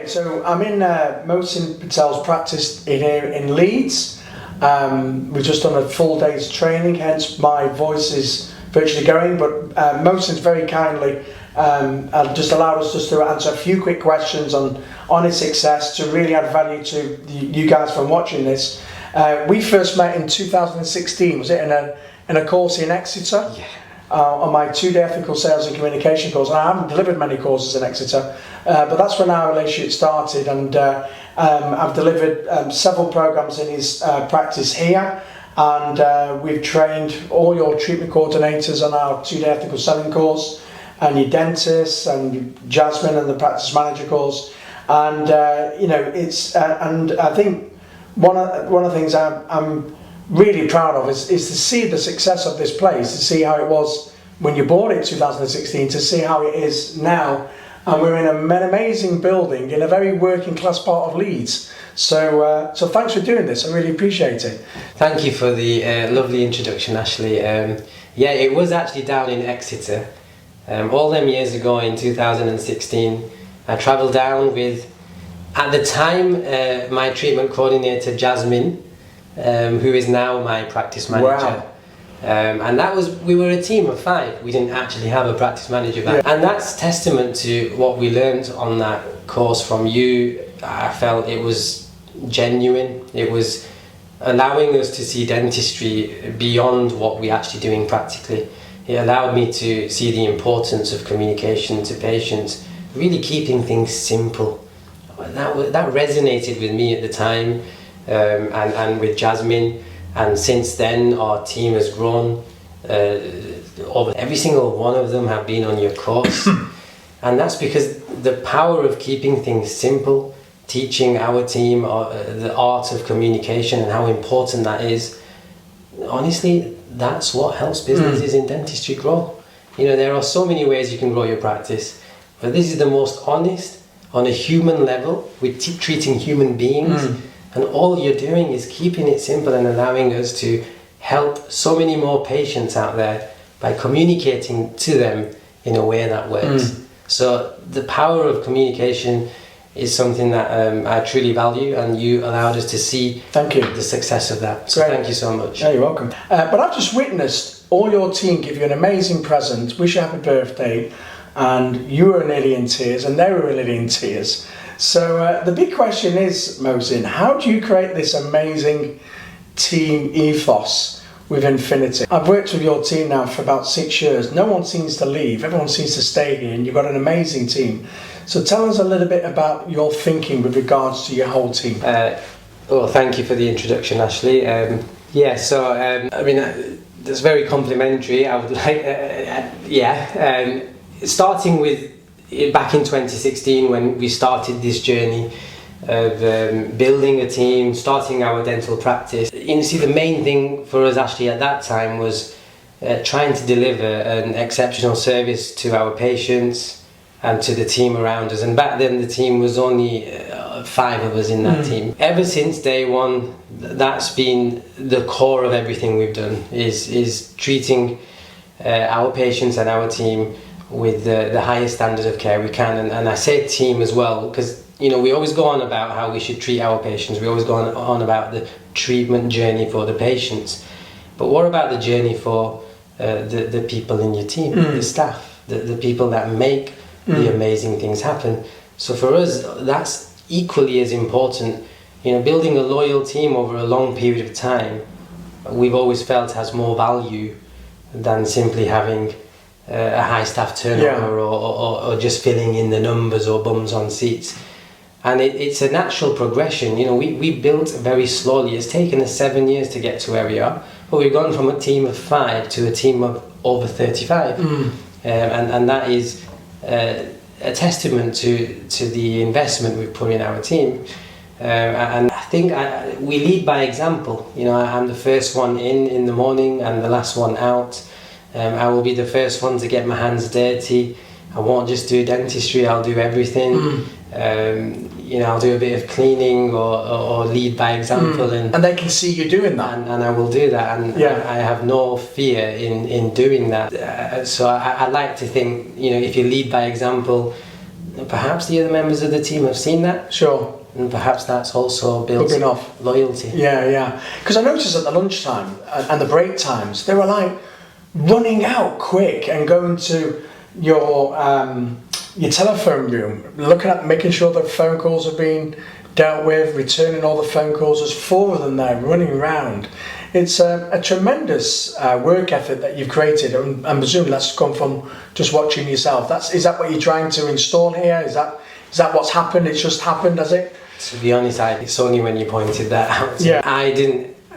So I'm in Mohsin Patel's practice here in Leeds. We've just done a full day's training, hence my voice is virtually going, but Mohsin's very kindly just allowed us just to answer a few quick questions on his success to really add value to you guys from watching this. We first met in 2016, was it in a course in Exeter? Yeah. On my 2-day ethical sales and communication course, and I haven't delivered many courses in Exeter, but that's when our relationship started, and I've delivered several programs in his practice here, and we've trained all your treatment coordinators on our 2-day ethical selling course, and your dentists, and Jasmine and the practice manager course, and it's and I think one of the things I'm really proud of is to see the success of this place, to see how it was when you bought it in 2016, to see how it is now, and we're in an amazing building in a very working class part of Leeds. So thanks for doing this, I really appreciate it. Thank you for the lovely introduction, Ashley. Yeah, it was actually down in Exeter. All them years ago in 2016, I travelled down with, at the time, my treatment coordinator Jasmine, who is now my practice manager. Wow. And we were a team of 5. We didn't actually have a practice manager back. And that's testament to what we learned on that course from you. I felt it was genuine. It was allowing us to see dentistry beyond what we're actually doing practically. It allowed me to see the importance of communication to patients, really keeping things simple. That resonated with me at the time. And with Jasmine, and since then our team has grown. Every single one of them have been on your course, and that's because the power of keeping things simple, teaching our team the art of communication and how important that is. Honestly, that's what helps businesses in dentistry grow. There are so many ways you can grow your practice, but this is the most honest, on a human level, with treating human beings. And all you're doing is keeping it simple and allowing us to help so many more patients out there by communicating to them in a way that works. So the power of communication is something that I truly value, and you allowed us to see the success of that. So thank you so much. Yeah, you're welcome. But I've just witnessed all your team give you an amazing present, wish you a happy birthday, and you were nearly in tears and they were nearly in tears. So the big question is, Mohsin, how do you create this amazing team ethos with Infinity? I've worked with your team now for about 6 years. No one seems to leave, everyone seems to stay here, and you've got an amazing team. So tell us a little bit about your thinking with regards to your whole team. Well, thank you for the introduction, Ashley. That's very complimentary. I would like, starting with back in 2016, when we started this journey of building a team, starting our dental practice. The main thing for us, Ashley, at that time was trying to deliver an exceptional service to our patients and to the team around us. And back then the team was only 5 of us in that team. Ever since day one, that's been the core of everything we've done, is treating our patients and our team with the highest standard of care we can. And I say team as well, because we always go on about how we should treat our patients, we always go on about the treatment journey for the patients, but what about the journey for the people in your team, the staff, the people that make the amazing things happen? So for us, that's equally as important. Building a loyal team over a long period of time, we've always felt has more value than simply having a high staff turnover or just filling in the numbers or bums on seats. And it's a natural progression. We built very slowly. It's taken us 7 years to get to where we are, but we've gone from a team of 5 to a team of over 35. And that is a testament to the investment we've put in our team. And I think we lead by example. I'm the first one in the morning and the last one out. I will be the first one to get my hands dirty. I won't just do dentistry, I'll do everything. I'll do a bit of cleaning or lead by example. And they can see you doing that. And I will do that, and I have no fear in doing that. So I like to think, if you lead by example, perhaps the other members of the team have seen that, Sure. and perhaps that's also built Good enough. loyalty. Yeah. Because I noticed at the lunchtime and the break times, they were like running out quick and going to your telephone room, looking at making sure that phone calls are being dealt with, returning all the phone calls. There's 4 of them there running around. It's a tremendous work ethic that you've created, and I presume that's come from just watching yourself. Is that what you're trying to install here? Is that what's happened? It's just happened, has it? To be honest, it's only when you pointed that out. Yeah.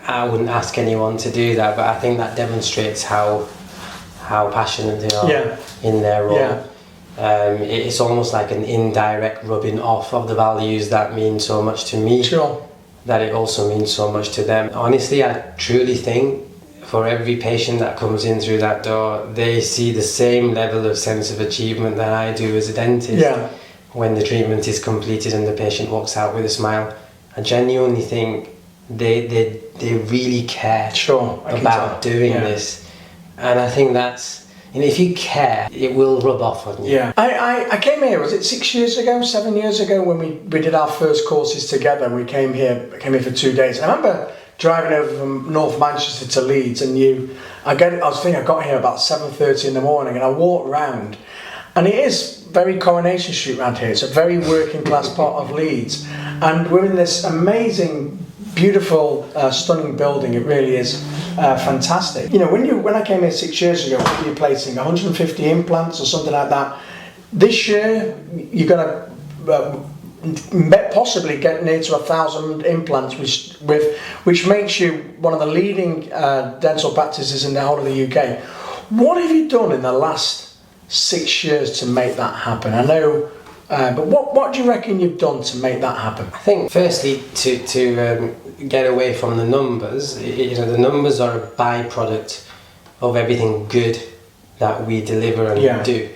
I wouldn't ask anyone to do that, but I think that demonstrates how passionate they are in their role. Yeah. It's almost like an indirect rubbing off of the values that mean so much to me. Sure. That it also means so much to them. Honestly, I truly think for every patient that comes in through that door, they see the same level of sense of achievement that I do as a dentist when the treatment is completed and the patient walks out with a smile. I genuinely think they really care about doing this, and I think that's, if you care, it will rub off on you. Yeah. I came here, was it 7 years ago when we did our first courses together. We came here for 2 days. I remember driving over from North Manchester to Leeds, and I got here about 7:30 in the morning, and I walked around, and it is very Coronation Street around here. It's a very working class part of Leeds, and we're in this amazing, beautiful, stunning building. It really is fantastic. When I came here 6 years ago, we were placing 150 implants or something like that. This year, you're going to possibly get near to 1,000 implants, which makes you one of the leading dental practices in the whole of the UK. What have you done in the last 6 years to make that happen? I know, but what do you reckon you've done to make that happen? I think firstly to get away from the numbers. The numbers are a byproduct of everything good that we deliver and do.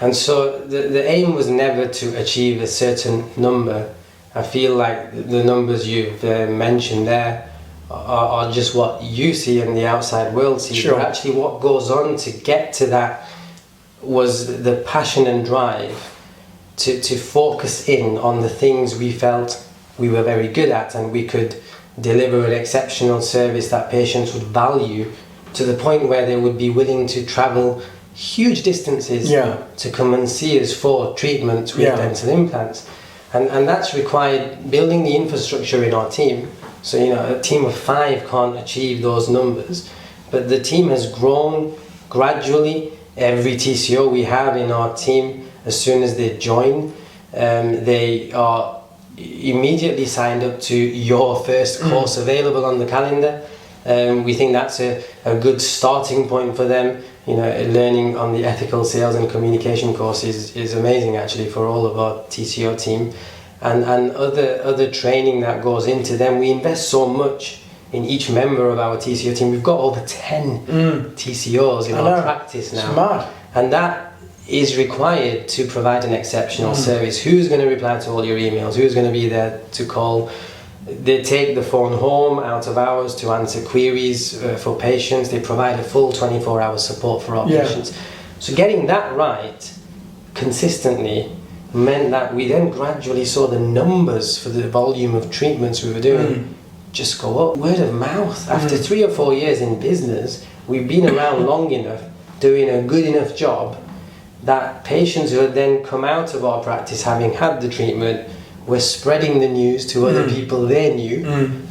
And so the aim was never to achieve a certain number. I feel like the numbers you've mentioned there are just what you see and the outside world sees. But actually what goes on to get to that was the passion and drive to focus in on the things we felt we were very good at, and we could deliver an exceptional service that patients would value, to the point where they would be willing to travel huge distances to come and see us for treatment with dental implants. And that's required building the infrastructure in our team. So a team of 5 can't achieve those numbers, but the team has grown gradually. Every TCO we have in our team, as soon as they join, they are immediately signed up to your first course available on the calendar. We think that's a good starting point for them. Learning on the ethical sales and communication course is amazing actually for all of our TCO team, and other training that goes into them. We invest so much in each member of our TCO team. We've got over 10 TCOs in our practice now. Smart. And that is required to provide an exceptional service. Who's going to reply to all your emails? Who's going to be there to call? They take the phone home out of hours to answer queries for patients. They provide a full 24-hour support for our patients. So getting that right consistently meant that we then gradually saw the numbers for the volume of treatments we were doing just go up. Word of mouth. After 3 or 4 years in business, we've been around long enough, doing a good enough job, that patients who had then come out of our practice having had the treatment were spreading the news to other people they knew,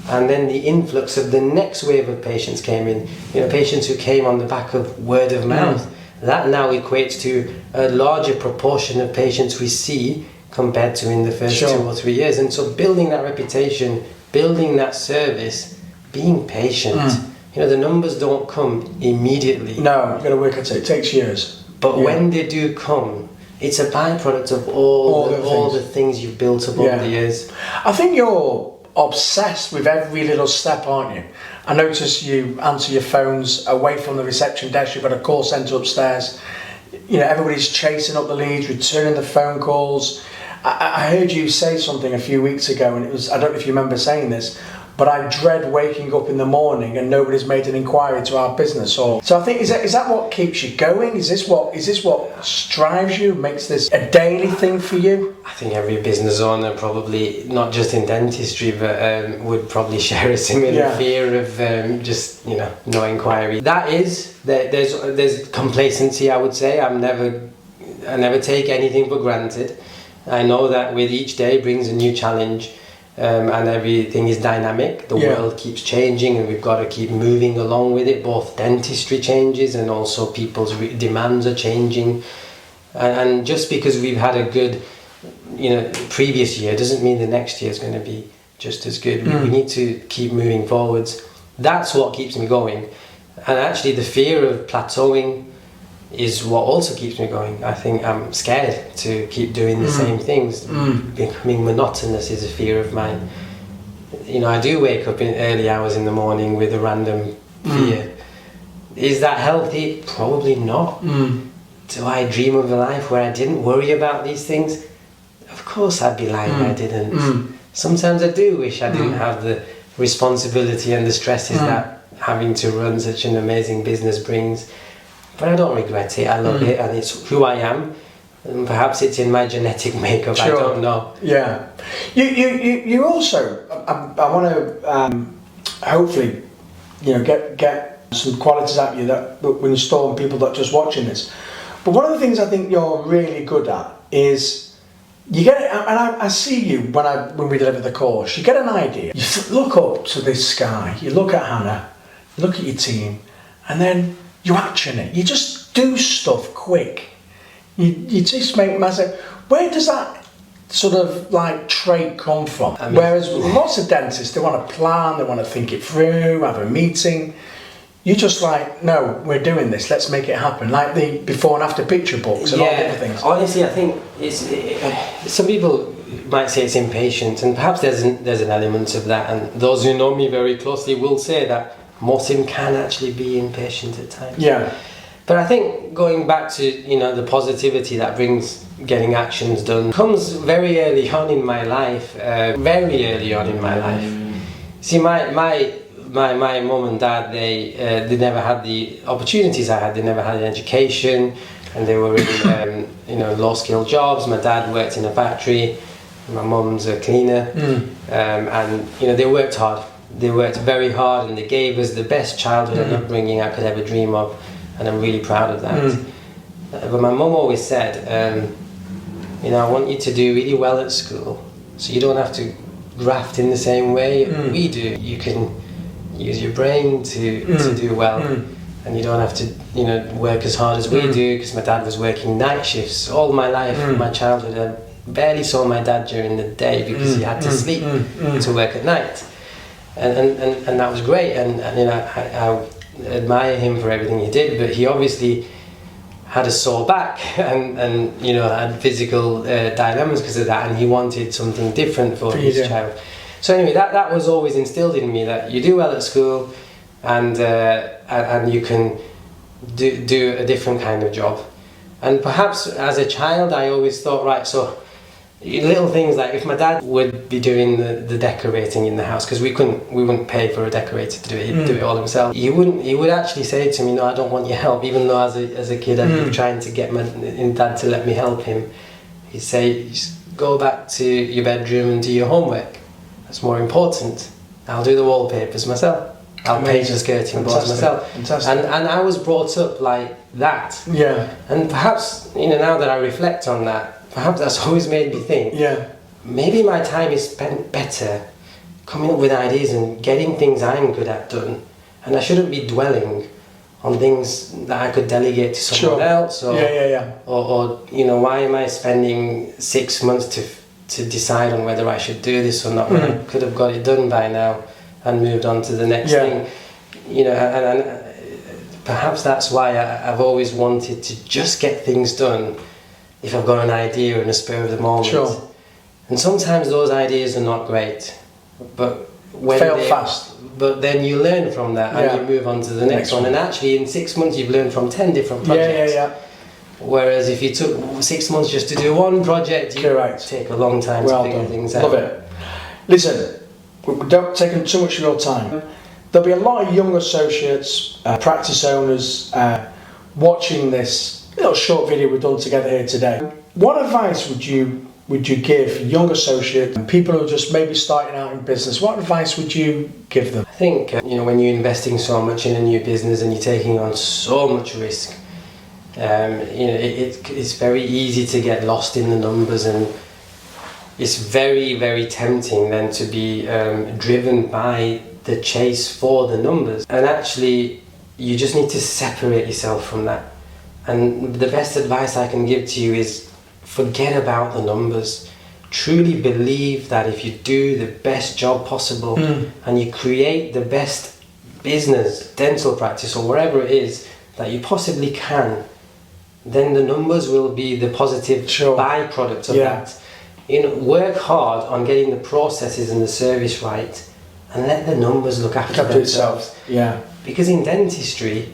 and then the influx of the next wave of patients came in. Patients who came on the back of word of mouth. That now equates to a larger proportion of patients we see compared to in the first 2 or 3 years. And so building that reputation, building that service, being patient. The numbers don't come immediately. No, you've got to work at it. It takes years. But when they do come, it's a byproduct of all the things you've built up over the years. I think you're obsessed with every little step, aren't you? I notice you answer your phones away from the reception desk. You've got a call centre upstairs. Everybody's chasing up the leads, returning the phone calls. I heard you say something a few weeks ago, and it was, I don't know if you remember saying this, but I dread waking up in the morning and nobody's made an inquiry to our business. Or so I think is that what keeps you going? Is this what strives you, makes this a daily thing for you? I think every business owner, probably not just in dentistry, but would probably share a similar fear of just no inquiry. There's complacency. I would say I never take anything for granted. I know that with each day brings a new challenge. And everything is dynamic. The world keeps changing, and we've got to keep moving along with it. Both dentistry changes, and also people's demands are changing. And just because we've had a good, previous year, doesn't mean the next year is going to be just as good. We need to keep moving forwards. That's what keeps me going. And actually, the fear of plateauing is what also keeps me going. I think I'm scared to keep doing the same things. Becoming monotonous is a fear of mine. I do wake up in early hours in the morning with a random fear. Is that healthy? Probably not. Do I dream of a life where I didn't worry about these things? Of course I'd be lying I didn't. Sometimes I do wish I didn't have the responsibility and the stresses that having to run such an amazing business brings. But I don't regret it. I love it, and it's who I am. And perhaps it's in my genetic makeup. Sure. I don't know. Yeah. You also. I want to hopefully, get some qualities out of you that will install in people that are just watching this. But one of the things I think you're really good at is you get it, and I see you when we deliver the course. You get an idea. You look up to this sky. You look at Hannah. You look at your team, and then you action it. You just do stuff quick. You just make massive. Where does that sort of trait come from? Whereas lots of dentists, they want to plan, they want to think it through, have a meeting. You just no, we're doing this. Let's make it happen. Like the before and after picture books and all different things. Honestly, I think some people might say it's impatient, and perhaps there's an element of that. And those who know me very closely will say that Mohsin can actually be impatient at times. Yeah. But I think going back to the positivity that brings getting actions done comes very early on in my life. See, my mum and dad, they never had the opportunities I had. They never had an education, and they were in low skill jobs. My dad worked in a factory. My mum's a cleaner, and they worked hard. They worked very hard, and they gave us the best childhood and upbringing I could ever dream of, and I'm really proud of that. But my mum always said, I want you to do really well at school, so you don't have to graft in the same way we do. You can use your brain to do well, and you don't have to work as hard as we do, because my dad was working night shifts all my life. My childhood, I barely saw my dad during the day because he had to sleep to work at night. And that was great, and I admire him for everything he did, but he obviously had a sore back and had physical dilemmas because of that, and he wanted something different for his child. So anyway, that was always instilled in me, that you do well at school, and you can do a different kind of job. And perhaps as a child I always thought, right, so little things like if my dad would be doing the decorating in the house, because we wouldn't pay for a decorator to do it, he'd do it all himself. He would actually say to me, no, I don't want your help, even though as a kid I'd be trying to get my dad to let me help him. He'd say, just go back to your bedroom and do your homework, that's more important. I'll do the wallpapers myself, I'll paint the skirting boards myself. Fantastic. And I was brought up like that. Yeah. And perhaps now that I reflect on that, perhaps that's always made me think, maybe my time is spent better coming up with ideas and getting things I'm good at done, and I shouldn't be dwelling on things that I could delegate to someone else, or why am I spending 6 months to decide on whether I should do this or not, when I could have got it done by now and moved on to the next thing. And perhaps that's why I've always wanted to just get things done if I've got an idea in a spur of the moment. Sure. And sometimes those ideas are not great, but when fail fast. But then you learn from that and you move on to the next one. And actually in 6 months you've learned from 10 different projects. Whereas if you took 6 months just to do one project, you'd take a long time to figure things out. Love it. Listen, we don't take too much of your time. There'll be a lot of young associates, practice owners watching this little short video we've done together here today. What advice would you give young associates and people who are just maybe starting out in business? What advice would you give them? I think when you're investing so much in a new business and you're taking on so much risk, it's very easy to get lost in the numbers, and it's very, very tempting then to be driven by the chase for the numbers. And actually, you just need to separate yourself from that. And the best advice I can give to you is forget about the numbers. Truly believe that if you do the best job possible and you create the best business, dental practice or whatever it is that you possibly can, then the numbers will be the positive byproduct of that. Work hard on getting the processes and the service right, and let the numbers look after themselves. Yeah. Because in dentistry,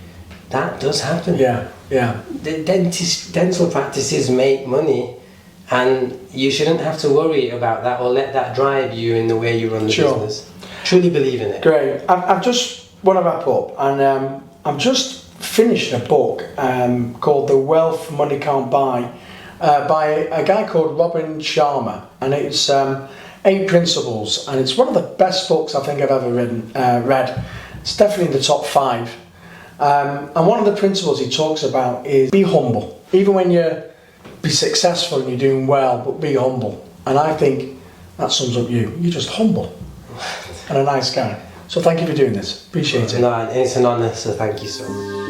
that does happen. Yeah. The dental practices make money, and you shouldn't have to worry about that or let that drive you in the way you run the business. Truly believe in it. Great. I've just want to wrap up, and I'm just finished a book called The Wealth Money Can't Buy by a guy called Robin Sharma, and it's 8 principles, and it's one of the best books I think I've ever read. It's definitely in the top 5. And one of the principles he talks about is be humble. Even when be successful and you're doing well, but be humble. And I think that sums up you. You're just humble and a nice guy. So thank you for doing this. Appreciate it. No, it's an honour, so thank you so much.